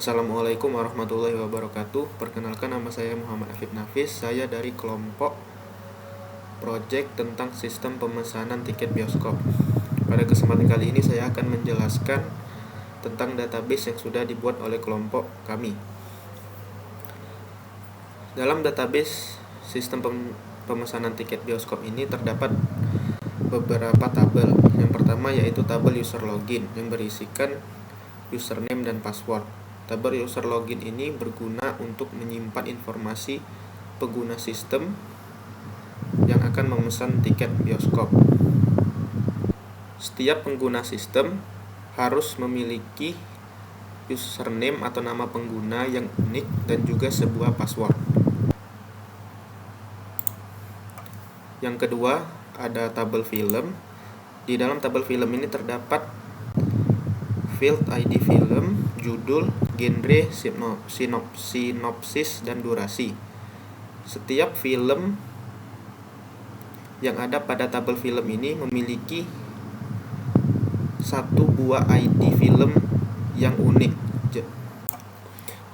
Assalamualaikum warahmatullahi wabarakatuh. Perkenalkan, nama saya Muhammad Afif Nafis. Saya dari kelompok project tentang sistem pemesanan tiket bioskop. Pada kesempatan kali ini saya akan menjelaskan tentang database yang sudah dibuat oleh kelompok kami. Dalam database sistem pemesanan tiket bioskop ini terdapat beberapa tabel. Yang pertama yaitu tabel user login yang berisikan username dan password. Tabel user login ini berguna untuk menyimpan informasi pengguna sistem yang akan memesan tiket bioskop. Setiap pengguna sistem harus memiliki username atau nama pengguna yang unik dan juga sebuah password. Yang kedua, ada tabel film. Di dalam tabel film ini terdapat field ID film, judul, genre, sinopsis, dan durasi. Setiap film yang ada pada tabel film ini memiliki satu buah ID film yang unik.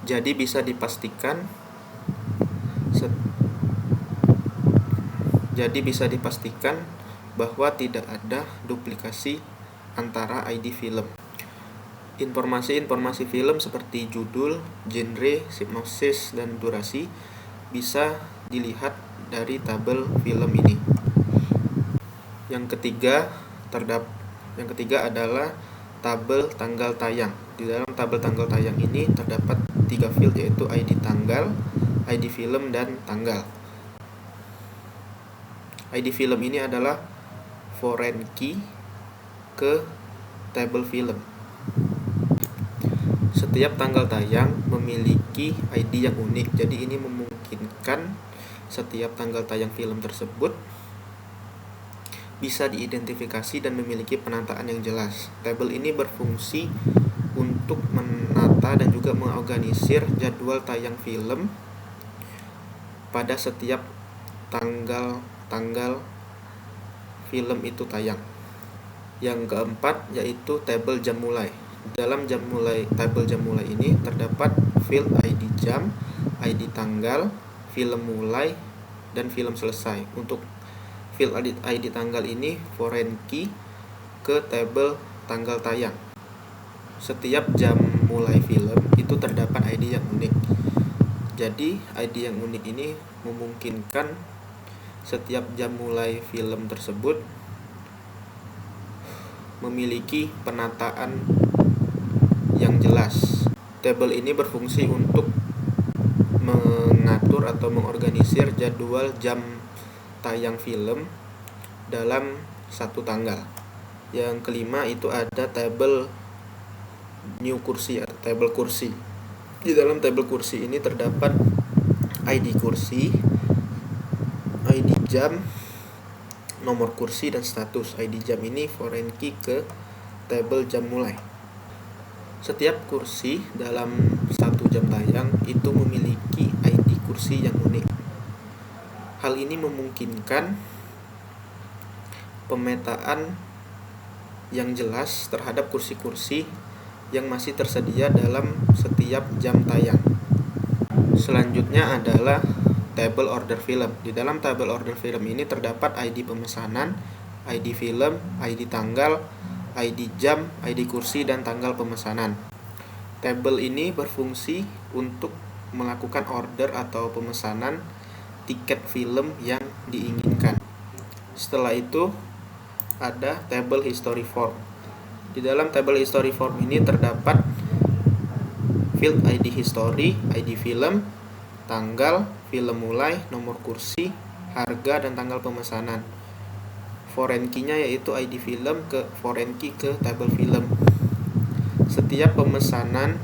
Jadi bisa dipastikan bahwa tidak ada duplikasi antara ID film. Informasi film seperti judul, genre, sinopsis, dan durasi bisa dilihat dari tabel film ini. Yang ketiga adalah tabel tanggal tayang. Di dalam tabel tanggal tayang ini terdapat 3 field, yaitu ID tanggal, ID film, dan tanggal. ID film ini adalah foreign key ke tabel film. Setiap tanggal tayang memiliki ID yang unik, jadi ini memungkinkan setiap tanggal tayang film tersebut bisa diidentifikasi dan memiliki penataan yang jelas. Tabel ini berfungsi untuk menata dan juga mengorganisir jadwal tayang film pada setiap tanggal film itu tayang. Yang keempat yaitu tabel jam mulai. Dalam tabel jam mulai ini terdapat field ID jam, ID tanggal, film mulai, dan film selesai. Untuk field ID tanggal ini foreign key ke tabel tanggal tayang. Setiap jam mulai film itu terdapat ID yang unik. Jadi ID yang unik ini memungkinkan setiap jam mulai film tersebut memiliki penataan yang jelas. Tabel ini berfungsi untuk mengatur atau mengorganisir jadwal jam tayang film dalam satu tanggal. Yang kelima itu ada tabel new kursi atau tabel kursi. Di dalam tabel kursi ini terdapat ID kursi, ID jam, nomor kursi, dan status. ID jam ini foreign key ke tabel jam mulai. Setiap kursi dalam satu jam tayang itu memiliki ID kursi yang unik. Hal ini memungkinkan pemetaan yang jelas terhadap kursi-kursi yang masih tersedia dalam setiap jam tayang. Selanjutnya adalah tabel order film. Di dalam tabel order film ini terdapat ID pemesanan, ID film, ID tanggal, ID jam, ID kursi, dan tanggal pemesanan. Tabel ini berfungsi untuk melakukan order atau pemesanan tiket film yang diinginkan. Setelah itu ada tabel history form. Di dalam tabel history form ini terdapat field ID history, ID film, tanggal, film mulai, nomor kursi, harga, dan tanggal pemesanan. Foreign key-nya yaitu ID film ke foreign key ke tabel film. Setiap pemesanan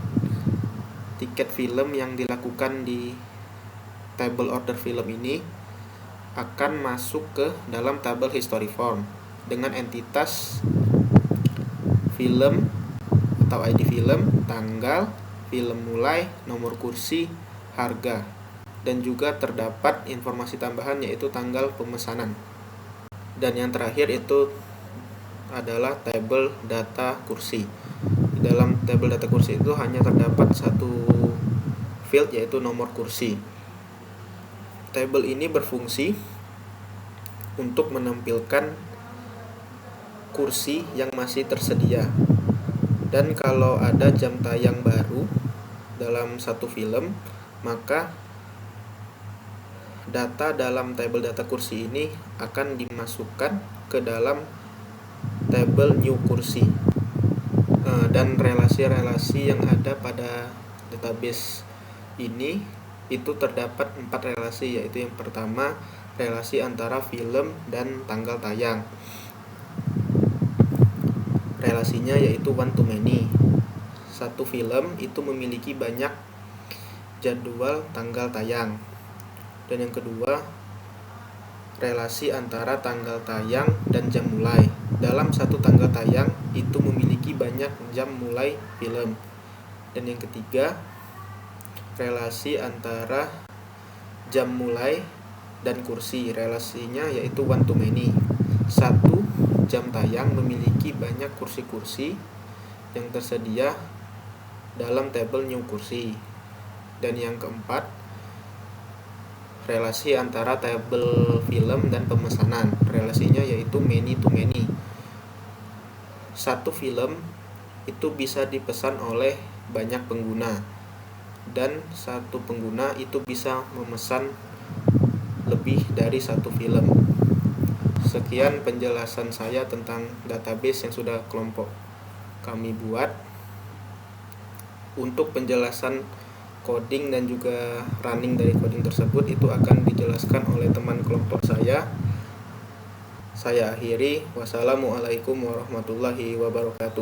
tiket film yang dilakukan di tabel order film ini akan masuk ke dalam tabel history form dengan entitas film atau ID film, tanggal, film mulai, nomor kursi, harga, dan juga terdapat informasi tambahan yaitu tanggal pemesanan. Dan yang terakhir itu adalah tabel data kursi. Di dalam tabel data kursi itu hanya terdapat satu field, yaitu nomor kursi. Tabel ini berfungsi untuk menampilkan kursi yang masih tersedia. Dan kalau ada jam tayang baru dalam satu film, maka data dalam tabel data kursi ini akan dimasukkan ke dalam tabel new kursi. Dan relasi-relasi yang ada pada database ini itu terdapat 4 relasi, yaitu yang pertama relasi antara film dan tanggal tayang. Relasinya yaitu one to many. Satu film itu memiliki banyak jadwal tanggal tayang. Dan yang kedua, relasi antara tanggal tayang dan jam mulai. Dalam satu tanggal tayang itu memiliki banyak jam mulai film. Dan yang ketiga, relasi antara jam mulai dan kursi. Relasinya yaitu one to many. Satu jam tayang memiliki banyak kursi-kursi yang tersedia dalam tabel new kursi. Dan yang keempat, relasi antara tabel film dan pemesanan. Relasinya yaitu many to many. Satu film itu bisa dipesan oleh banyak pengguna, dan satu pengguna itu bisa memesan lebih dari satu film. Sekian penjelasan saya tentang database yang sudah kelompok kami buat. Untuk penjelasan coding dan juga running dari coding tersebut itu akan dijelaskan oleh teman kelompok saya. Saya akhiri. Wassalamualaikum warahmatullahi wabarakatuh.